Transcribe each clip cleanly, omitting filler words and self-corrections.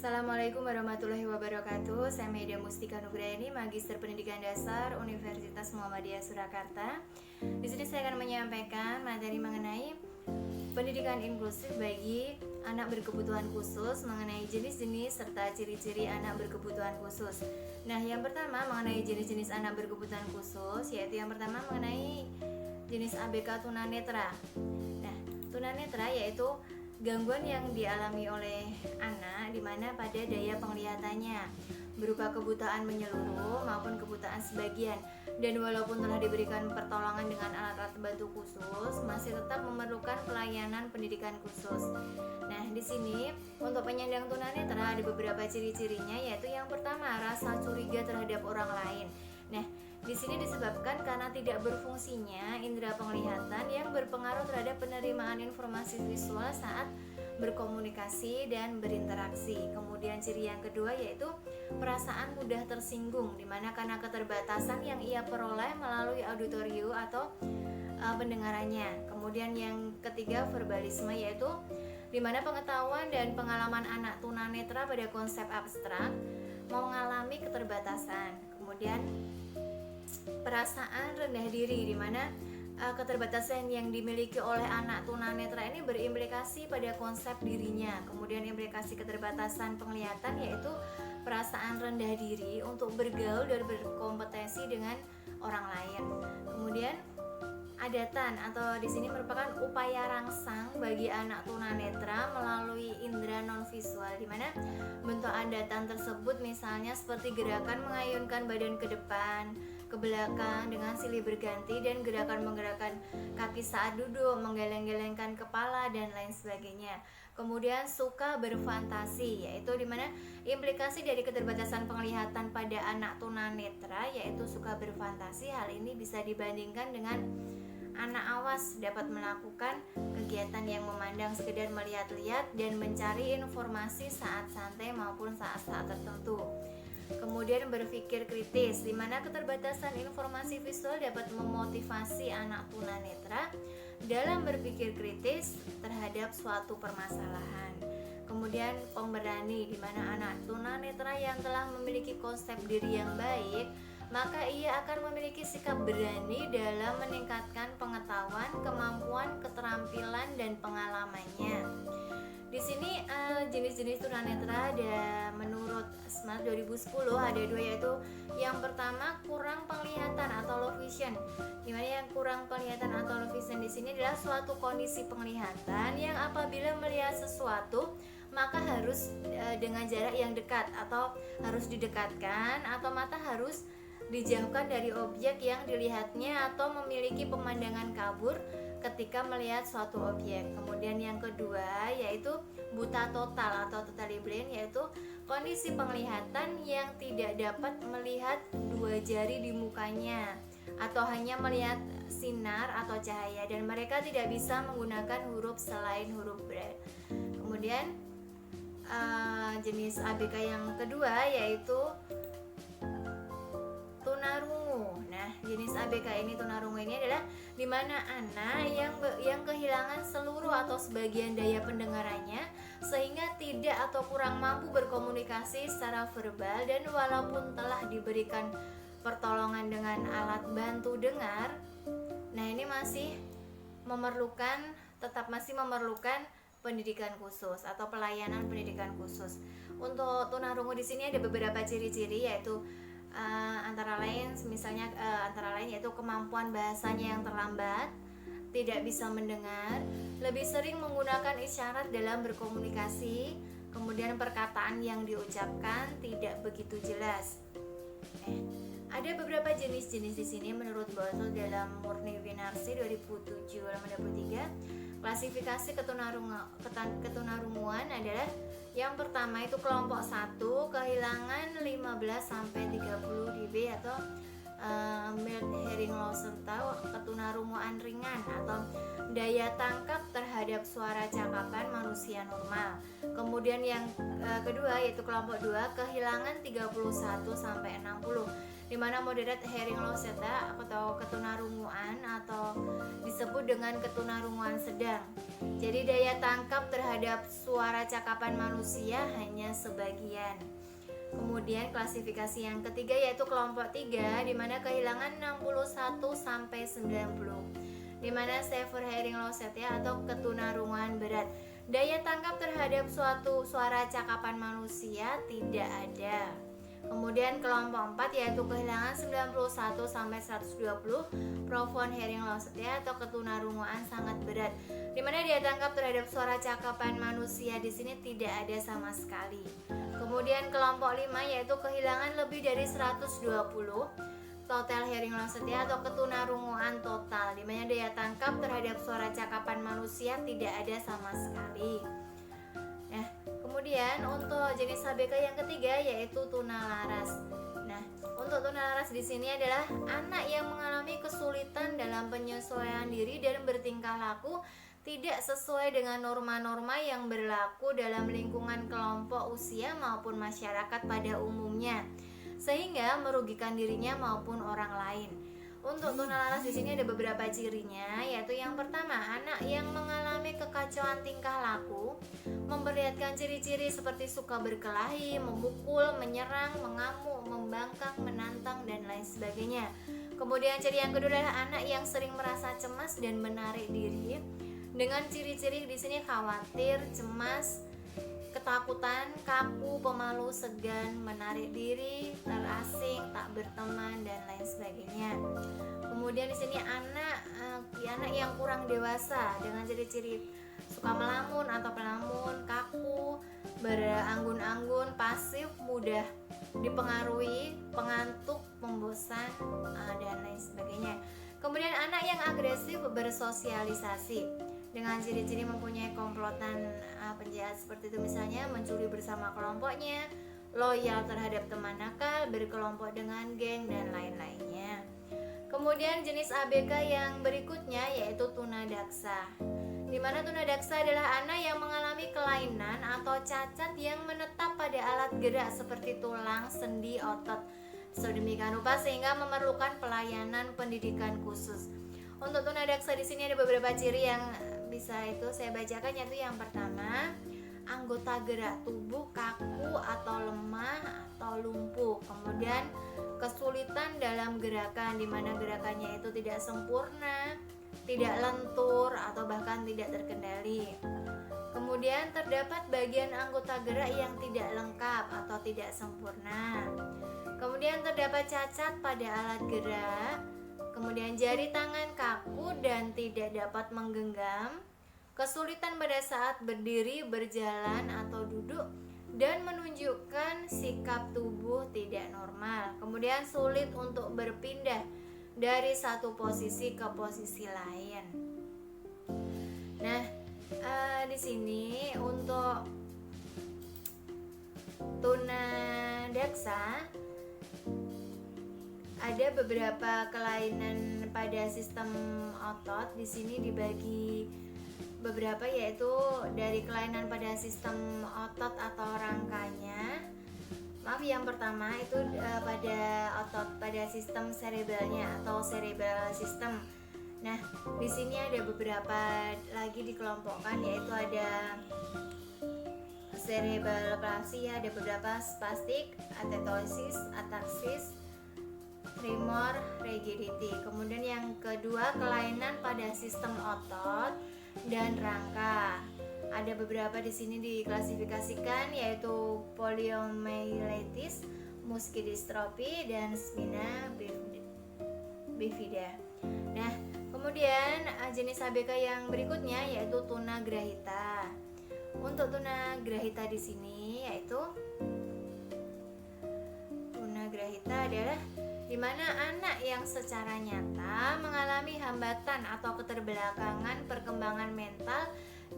Assalamualaikum warahmatullahi wabarakatuh. Saya Meida Mustika Nugrayani, Magister Pendidikan Dasar Universitas Muhammadiyah Surakarta. Di sini saya akan menyampaikan materi mengenai pendidikan inklusif bagi anak berkebutuhan khusus, mengenai jenis-jenis serta ciri-ciri anak berkebutuhan khusus. Nah, yang pertama mengenai jenis-jenis anak berkebutuhan khusus, yaitu yang pertama mengenai jenis ABK tunanetra. Nah, tunanetra yaitu gangguan yang dialami oleh anak di mana pada daya penglihatannya berupa kebutaan menyeluruh maupun kebutaan sebagian, dan walaupun telah diberikan pertolongan dengan alat-alat bantu khusus masih tetap memerlukan pelayanan pendidikan khusus. Nah, di sini untuk penyandang tunanetra ada beberapa ciri-cirinya, yaitu yang pertama rasa curiga terhadap orang lain. Nah, di sini disebabkan karena tidak berfungsinya indera penglihatan yang berpengaruh terhadap penerimaan informasi visual saat berkomunikasi dan berinteraksi. Kemudian ciri yang kedua yaitu perasaan mudah tersinggung, dimana karena keterbatasan yang ia peroleh melalui auditorium atau pendengarannya. Kemudian yang ketiga verbalisme, yaitu dimana pengetahuan dan pengalaman anak tunanetra pada konsep abstrak mengalami keterbatasan. Kemudian perasaan rendah diri, di mana keterbatasan yang dimiliki oleh anak tunanetra ini berimplikasi pada konsep dirinya. Kemudian implikasi keterbatasan penglihatan yaitu perasaan rendah diri untuk bergaul dan berkompetisi dengan orang lain. Kemudian adatan atau di sini merupakan upaya rangsang bagi anak tunanetra melalui indera non visual, di mana bentuk adatan tersebut misalnya seperti gerakan mengayunkan badan ke depan, ke belakang dengan silih berganti, dan gerakan menggerakkan kaki saat duduk, menggeleng-gelengkan kepala dan lain sebagainya. Kemudian suka berfantasi, yaitu dimana implikasi dari keterbatasan penglihatan pada anak tunanetra yaitu suka berfantasi. Hal ini bisa dibandingkan dengan anak awas, dapat melakukan kegiatan yang memandang sekedar melihat-lihat dan mencari informasi saat santai maupun saat-saat tertentu. Kemudian berpikir kritis, di mana keterbatasan informasi visual dapat memotivasi anak tunanetra dalam berpikir kritis terhadap suatu permasalahan. Kemudian pemberani, di mana anak tunanetra yang telah memiliki konsep diri yang baik, maka ia akan memiliki sikap berani dalam meningkatkan pengetahuan, kemampuan, keterampilan, dan pengalamannya. Di sini jenis-jenis tunanetra ada menurut SMART 2010 ada dua, yaitu yang pertama kurang penglihatan atau low vision. Dimana yang kurang penglihatan atau low vision di sini adalah suatu kondisi penglihatan yang apabila melihat sesuatu maka harus dengan jarak yang dekat atau harus didekatkan, atau mata harus dijauhkan dari objek yang dilihatnya atau memiliki pemandangan kabur ketika melihat suatu objek. Kemudian yang kedua yaitu buta total atau totally blind, yaitu kondisi penglihatan yang tidak dapat melihat dua jari di mukanya atau hanya melihat sinar atau cahaya, dan mereka tidak bisa menggunakan huruf selain huruf braille. Kemudian jenis ABK yang kedua yaitu tunarungu. Nah, jenis ABK ini tunarungu ini adalah di mana anak yang kehilangan seluruh atau sebagian daya pendengarannya sehingga tidak atau kurang mampu berkomunikasi secara verbal, dan walaupun telah diberikan pertolongan dengan alat bantu dengar, nah ini tetap masih memerlukan pendidikan khusus atau pelayanan pendidikan khusus. Untuk tunarungu di sini ada beberapa ciri-ciri, yaitu antara lain yaitu kemampuan bahasanya yang terlambat, tidak bisa mendengar, lebih sering menggunakan isyarat dalam berkomunikasi, kemudian perkataan yang diucapkan tidak begitu jelas. Ada beberapa jenis-jenis di sini menurut Bosel dalam Murni Winarsi 2007 halaman 23. Klasifikasi ketunarunguan adalah yang pertama itu kelompok 1, kehilangan 15 sampai 30 dB atau mild hearing loss, serta ketunarunguan ringan atau daya tangkap terhadap suara cakapan manusia normal. Kemudian yang kedua yaitu kelompok 2, kehilangan 31 sampai 60, di mana moderate hearing loss atau ketunarunguan atau disebut dengan ketunarunguan sedang. Jadi daya tangkap terhadap suara cakapan manusia hanya sebagian. Kemudian klasifikasi yang ketiga yaitu kelompok 3, di mana kehilangan 61 sampai 90. Di mana severe hearing loss ya, atau ketunarunguan berat. Daya tangkap terhadap suatu suara cakapan manusia tidak ada. Kemudian kelompok 4 yaitu kehilangan 91 sampai 120, profound hearing loss ya, atau ketunarunguan sangat berat. Di mana daya tangkap terhadap suara cakapan manusia di sini tidak ada sama sekali. Kemudian kelompok 5 yaitu kehilangan lebih dari 120, total hearing loss ya, atau ketunarunguan total, di mana daya tangkap terhadap suara cakapan manusia tidak ada sama sekali. Nah, kemudian untuk jenis HBK yang ketiga yaitu tunalaras. Nah, untuk tunalaras di sini adalah anak yang mengalami kesulitan dalam penyesuaian diri dan bertingkah laku tidak sesuai dengan norma-norma yang berlaku dalam lingkungan kelompok usia maupun masyarakat pada umumnya, sehingga merugikan dirinya maupun orang lain. Untuk tunalaras di sini ada beberapa cirinya, yaitu yang pertama, anak yang mengalami kekacauan tingkah laku, memperlihatkan ciri-ciri seperti suka berkelahi, memukul, menyerang, mengamuk, membangkang, menantang, dan lain sebagainya. Kemudian ciri yang kedua adalah anak yang sering merasa cemas dan menarik diri, dengan ciri-ciri di sini khawatir, cemas, ketakutan, kaku, pemalu, segan, menarik diri, terasing, tak berteman, dan lain sebagainya. Kemudian di sini anak yang kurang dewasa dengan ciri-ciri suka melamun atau pelamun, kaku, beranggun-anggun, pasif, mudah dipengaruhi, pengantuk, pembosan, dan lain sebagainya. Kemudian anak yang agresif bersosialisasi dengan ciri-ciri mempunyai komplotan penjahat seperti itu, misalnya mencuri bersama kelompoknya, loyal terhadap teman nakal, berkelompok dengan geng, dan lain-lainnya. Kemudian jenis ABK yang berikutnya yaitu tunadaksa, di mana tunadaksa adalah anak yang mengalami kelainan atau cacat yang menetap pada alat gerak seperti tulang, sendi, otot, sedemikian rupa sehingga memerlukan pelayanan pendidikan khusus. Untuk tunadaksa di sini ada beberapa ciri yang bisa itu saya bacakan, yaitu yang pertama, anggota gerak tubuh kaku atau lemah atau lumpuh. Kemudian kesulitan dalam gerakan, di mana gerakannya itu tidak sempurna, tidak lentur, atau bahkan tidak terkendali. Kemudian terdapat bagian anggota gerak yang tidak lengkap atau tidak sempurna. Kemudian terdapat cacat pada alat gerak. Kemudian jari tangan kaku dan tidak dapat menggenggam, kesulitan pada saat berdiri, berjalan, atau duduk, dan menunjukkan sikap tubuh tidak normal. Kemudian sulit untuk berpindah dari satu posisi ke posisi lain. Nah, di sini untuk tunadaksa ada beberapa kelainan pada sistem otot. Di sini dibagi beberapa, yaitu dari kelainan pada sistem otot atau rangkanya. Yang pertama itu pada otot pada sistem cerebralnya atau cerebral system. Nah, di sini ada beberapa lagi dikelompokkan, yaitu ada cerebral palsy, ada beberapa spastik, atetosis, ataksis, tremor, rigidity. Kemudian yang kedua, kelainan pada sistem otot dan rangka. Ada beberapa di sini diklasifikasikan, yaitu poliomyelitis, musculodystrophy, dan spina bifida. Nah, kemudian jenis ABK yang berikutnya yaitu tunagrahita. Untuk tunagrahita di sini yaitu tunagrahita adalah di mana anak yang secara nyata mengalami hambatan atau keterbelakangan perkembangan mental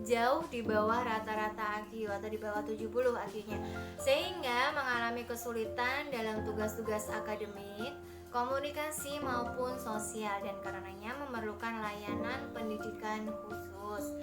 jauh di bawah rata-rata IQ atau di bawah 70 IQ-nya, sehingga mengalami kesulitan dalam tugas-tugas akademik, komunikasi maupun sosial, dan karenanya memerlukan layanan pendidikan khusus.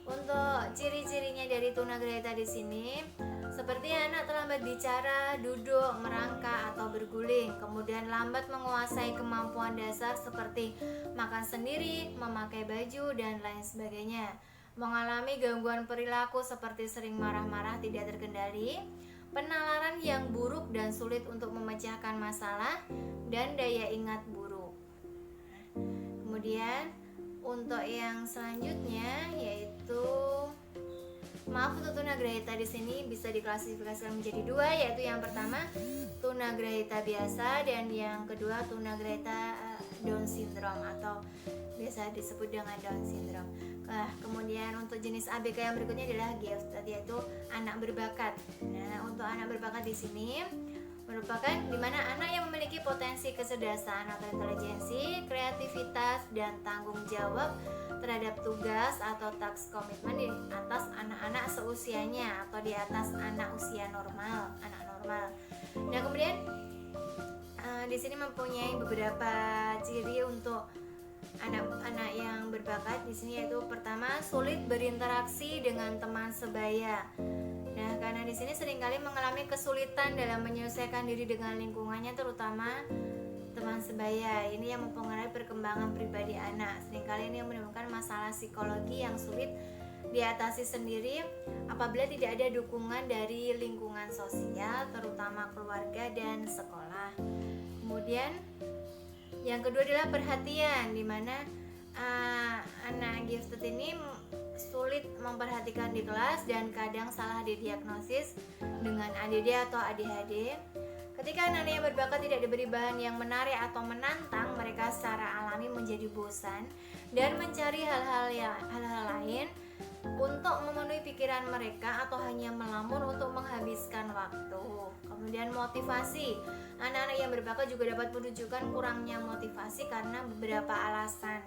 Untuk ciri-cirinya dari tunagrahita di sini seperti anak terlambat bicara, duduk, merangkak, atau berguling. Kemudian lambat menguasai kemampuan dasar seperti makan sendiri, memakai baju, dan lain sebagainya. mengalami gangguan perilaku seperti sering marah-marah tidak terkendali, penalaran yang buruk dan sulit untuk memecahkan masalah, dan daya ingat buruk. Kemudian untuk yang selanjutnya yaitu maaf, untuk tunagrahita di sini bisa diklasifikasikan menjadi dua, yaitu yang pertama tunagrahita biasa dan yang kedua tunagrahita Down syndrome atau biasa disebut dengan Down syndrome. Nah, kemudian untuk jenis ABK yang berikutnya adalah gifted, yaitu anak berbakat. Nah, untuk anak berbakat di sini merupakan di mana anak yang memiliki potensi kecerdasan atau intelijensi, kreativitas, dan tanggung jawab terhadap tugas atau task komitmen di atas anak-anak seusianya atau di atas anak usia normal, anak normal. Nah, kemudian di sini mempunyai beberapa ciri untuk anak-anak yang berbakat di sini, yaitu pertama, sulit berinteraksi dengan teman sebaya. Nah, karena di sini seringkali mengalami kesulitan dalam menyelesaikan diri dengan lingkungannya, terutama teman sebaya. Ini yang mempengaruhi perkembangan pribadi anak. Seringkali ini menimbulkan masalah psikologi yang sulit diatasi sendiri apabila tidak ada dukungan dari lingkungan sosial, terutama keluarga dan sekolah. Kemudian yang kedua adalah perhatian, di mana anak gifted ini sulit memperhatikan di kelas dan kadang salah didiagnosis dengan ADD atau ADHD. Ketika anak yang berbakat tidak diberi bahan yang menarik atau menantang, mereka secara alami menjadi bosan dan mencari hal-hal lain untuk memenuhi pikiran mereka atau hanya melamun untuk menghabiskan waktu. Kemudian motivasi, anak-anak yang berbakat juga dapat menunjukkan kurangnya motivasi karena beberapa alasan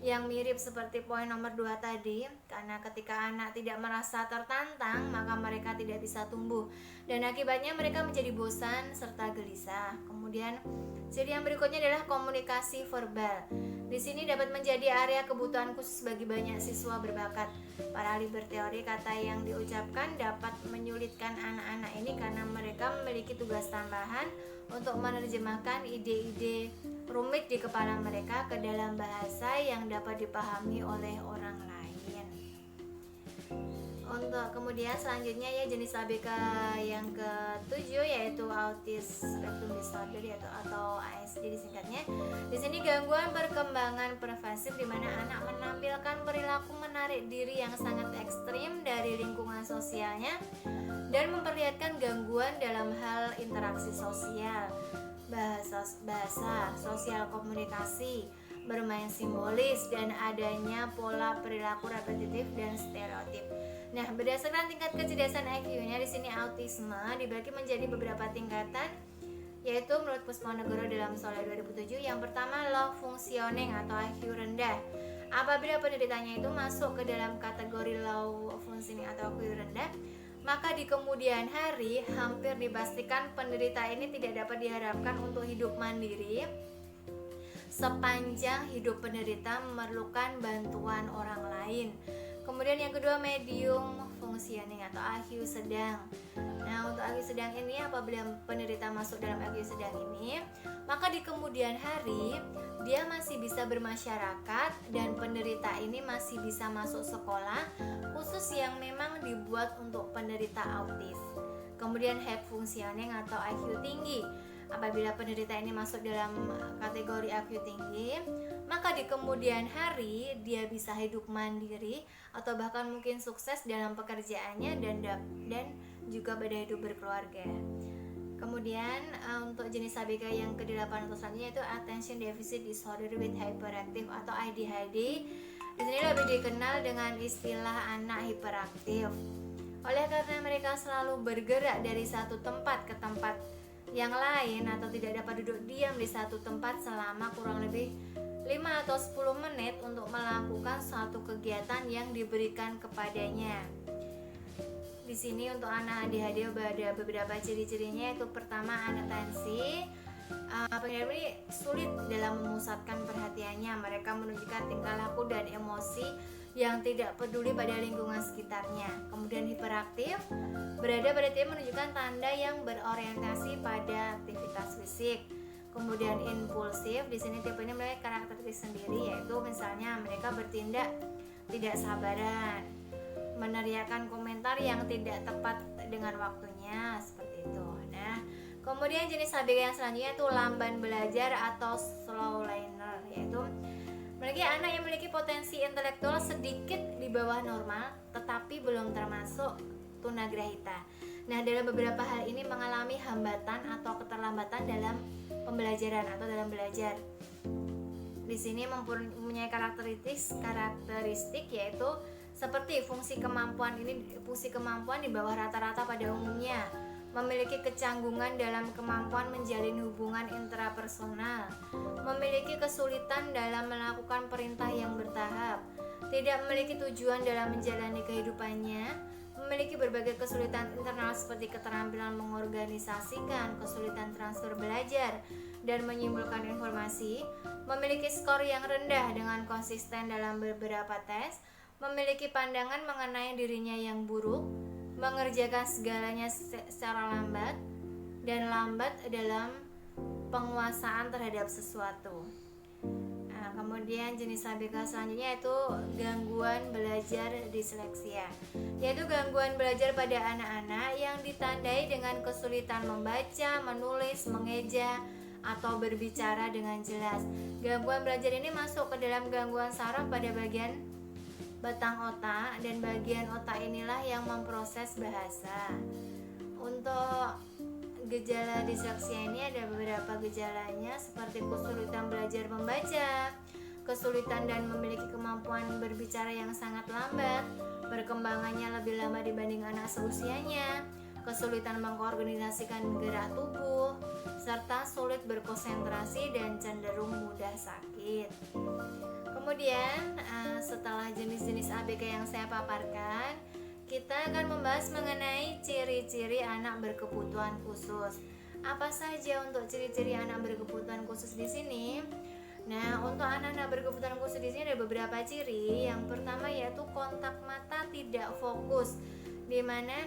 yang mirip seperti poin nomor 2 tadi. Karena ketika anak tidak merasa tertantang, maka mereka tidak bisa tumbuh dan akibatnya mereka menjadi bosan serta gelisah. Kemudian ciri yang berikutnya adalah komunikasi verbal. Di sini dapat menjadi area kebutuhan khusus bagi banyak siswa berbakat. Para ahli berteori kata yang diucapkan dapat menyulitkan anak-anak ini karena mereka memiliki tugas tambahan untuk menerjemahkan ide-ide rumit di kepala mereka ke dalam bahasa yang dapat dipahami oleh orang lain. Untuk kemudian selanjutnya ya jenis ABK yang ke-7 yaitu Autism Spectrum Disorder atau ASD disingkatnya. Di sini gangguan perkembangan pervasif di mana anak menampilkan perilaku menarik diri yang sangat ekstrim dari lingkungan sosialnya dan memperlihatkan gangguan dalam hal interaksi sosial, bahasa, sosial komunikasi, bermain simbolis, dan adanya pola perilaku repetitif dan stereotip. Nah, berdasarkan tingkat kecerdasan IQ-nya di sini autisme dibagi menjadi beberapa tingkatan, yaitu menurut Pusponegoro dalam Solar 2007, yang pertama low functioning atau IQ rendah. Apabila penderitanya itu masuk ke dalam kategori low functioning atau IQ rendah, maka di kemudian hari hampir dipastikan penderita ini tidak dapat diharapkan untuk hidup mandiri sepanjang hidup penderita memerlukan bantuan orang lain. Kemudian yang kedua medium functioning atau IQ sedang. Nah, untuk IQ sedang ini apabila penderita masuk dalam IQ sedang ini, maka di kemudian hari dia masih bisa bermasyarakat dan penderita ini masih bisa masuk sekolah khusus yang memang dibuat untuk penderita autis. Kemudian high functioning atau IQ tinggi. Apabila penderita ini masuk dalam kategori IQ tinggi, maka di kemudian hari dia bisa hidup mandiri atau bahkan mungkin sukses dalam pekerjaannya dan juga pada hidup berkeluarga. Kemudian untuk jenis ABK yang ke-8 atau selanjutnya itu Attention Deficit Disorder with Hyperactive atau ADHD. Di sini lebih dikenal dengan istilah anak hiperaktif. Oleh karena mereka selalu bergerak dari satu tempat ke tempat yang lain atau tidak dapat duduk diam di satu tempat selama kurang lebih 5 atau 10 menit untuk melakukan suatu kegiatan yang diberikan kepadanya. Di sini untuk anak ADHD ada beberapa ciri-cirinya, yaitu pertama anetensi. Pengidap ini sulit dalam memusatkan perhatiannya. Mereka menunjukkan tingkah laku dan emosi yang tidak peduli pada lingkungan sekitarnya. Kemudian hiperaktif, berada pada tipe menunjukkan tanda yang berorientasi pada aktivitas fisik. Kemudian impulsif, di sini tipe ini memiliki karakteristik sendiri, yaitu misalnya mereka bertindak tidak sabaran, meneriakkan komentar yang tidak tepat dengan waktunya, seperti itu. Nah, kemudian jenis ABG yang selanjutnya itu lamban belajar atau slow learner, yaitu memiliki anak yang memiliki potensi intelektual sedikit di bawah normal tetapi belum termasuk tunagrahita. Nah, dalam beberapa hal ini mengalami hambatan atau keterlambatan dalam pembelajaran atau dalam belajar. Di sini mempunyai karakteristik yaitu seperti fungsi kemampuan di bawah rata-rata pada umumnya, memiliki kecanggungan dalam kemampuan menjalin hubungan intrapersonal, memiliki kesulitan dalam melakukan perintah yang bertahap, tidak memiliki tujuan dalam menjalani kehidupannya, memiliki berbagai kesulitan internal seperti keterampilan mengorganisasikan, kesulitan transfer belajar dan menyimpulkan informasi, memiliki skor yang rendah dengan konsisten dalam beberapa tes, memiliki pandangan mengenai dirinya yang buruk, mengerjakan segalanya secara lambat, dan lambat dalam penguasaan terhadap sesuatu. Nah, kemudian jenis ABK selanjutnya yaitu gangguan belajar disleksia, yaitu gangguan belajar pada anak-anak yang ditandai dengan kesulitan membaca, menulis, mengeja, atau berbicara dengan jelas. Gangguan belajar ini masuk ke dalam gangguan saraf pada bagian batang otak, dan bagian otak inilah yang memproses bahasa. Untuk gejala disleksia ini ada beberapa gejalanya seperti kesulitan belajar membaca, kesulitan dan memiliki kemampuan berbicara yang sangat lambat, perkembangannya lebih lama dibanding anak seusianya, kesulitan mengkoordinasikan gerak tubuh, serta sulit berkonsentrasi dan cenderung mudah sakit. Kemudian setelah jenis-jenis ABK yang saya paparkan, kita akan membahas mengenai ciri-ciri anak berkebutuhan khusus. Apa saja untuk ciri-ciri anak berkebutuhan khusus di sini? Nah, untuk anak-anak berkebutuhan khusus di sini ada beberapa ciri. Yang pertama yaitu kontak mata tidak fokus, di mana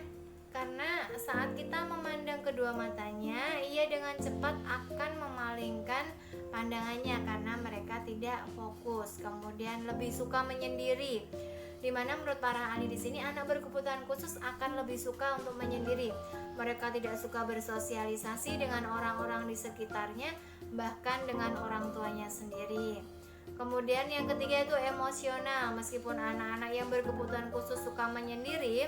karena saat kita memandang kedua matanya, ia dengan cepat akan memalingkan pandangannya karena mereka tidak fokus. Kemudian lebih suka menyendiri, di mana menurut para ahli di sini anak berkebutuhan khusus akan lebih suka untuk menyendiri. Mereka tidak suka bersosialisasi dengan orang-orang di sekitarnya, bahkan dengan orang tuanya sendiri. Kemudian yang ketiga itu emosional. Meskipun anak-anak yang berkebutuhan khusus suka menyendiri,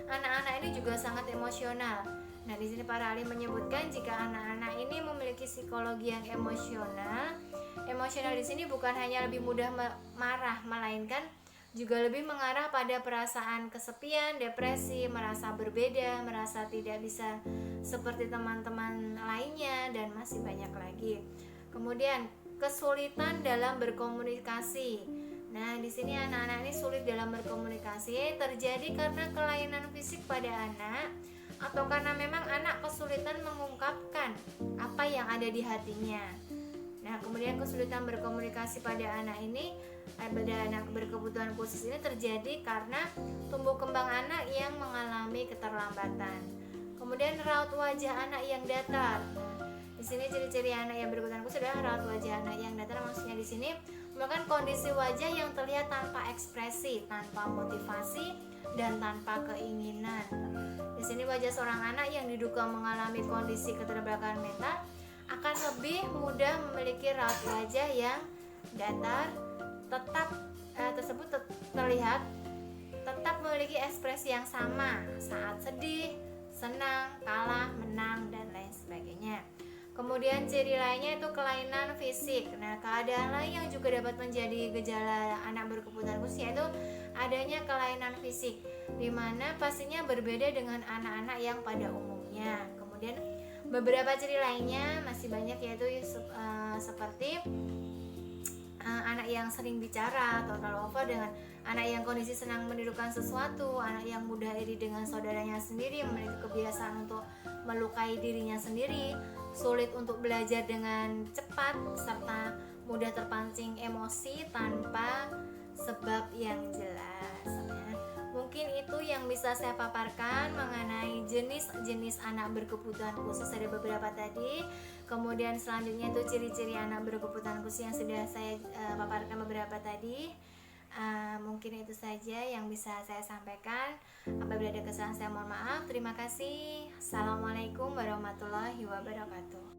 anak-anak ini juga sangat emosional. Nah, di sini para ahli menyebutkan jika anak-anak ini memiliki psikologi yang emosional. Emosional di sini bukan hanya lebih mudah marah, melainkan juga lebih mengarah pada perasaan kesepian, depresi, merasa berbeda, merasa tidak bisa seperti teman-teman lainnya, dan masih banyak lagi. Kemudian kesulitan dalam berkomunikasi. Nah, di sini anak-anak ini sulit dalam berkomunikasi terjadi karena kelainan fisik pada anak atau karena memang anak kesulitan mengungkapkan apa yang ada di hatinya. Nah, kemudian kesulitan berkomunikasi pada anak berkebutuhan khusus ini terjadi karena tumbuh kembang anak yang mengalami keterlambatan. Kemudian raut wajah anak yang datar. Di sini ciri-ciri anak yang berkebutuhan khusus adalah raut wajah anak yang datar. Maksudnya di sini merupakan kondisi wajah yang terlihat tanpa ekspresi, tanpa motivasi, dan tanpa keinginan. Di sini wajah seorang anak yang diduga mengalami kondisi keterbelakangan mental akan lebih mudah memiliki raut wajah yang datar, terlihat tetap memiliki ekspresi yang sama saat sedih, senang, kalah, menang, dan lain sebagainya. Kemudian ciri lainnya itu kelainan fisik. Nah, keadaan lain yang juga dapat menjadi gejala anak berkebutuhan khusus yaitu adanya kelainan fisik, di mana pastinya berbeda dengan anak-anak yang pada umumnya. Kemudian beberapa ciri lainnya masih banyak yaitu seperti anak yang sering bicara atau terlalu over, dengan anak yang kondisi senang menirukan sesuatu, anak yang mudah iri dengan saudaranya sendiri, memiliki kebiasaan untuk melukai dirinya sendiri, sulit untuk belajar dengan cepat, serta mudah terpancing emosi tanpa sebab yang jelas. Mungkin itu yang bisa saya paparkan mengenai jenis-jenis anak berkebutuhan khusus. Ada beberapa tadi. Kemudian selanjutnya itu ciri-ciri anak berkebutuhan khusus yang sudah saya paparkan beberapa tadi. Mungkin itu saja yang bisa saya sampaikan. Apabila ada kesalahan saya mohon maaf. Terima kasih. Assalamualaikum warahmatullahi wabarakatuh.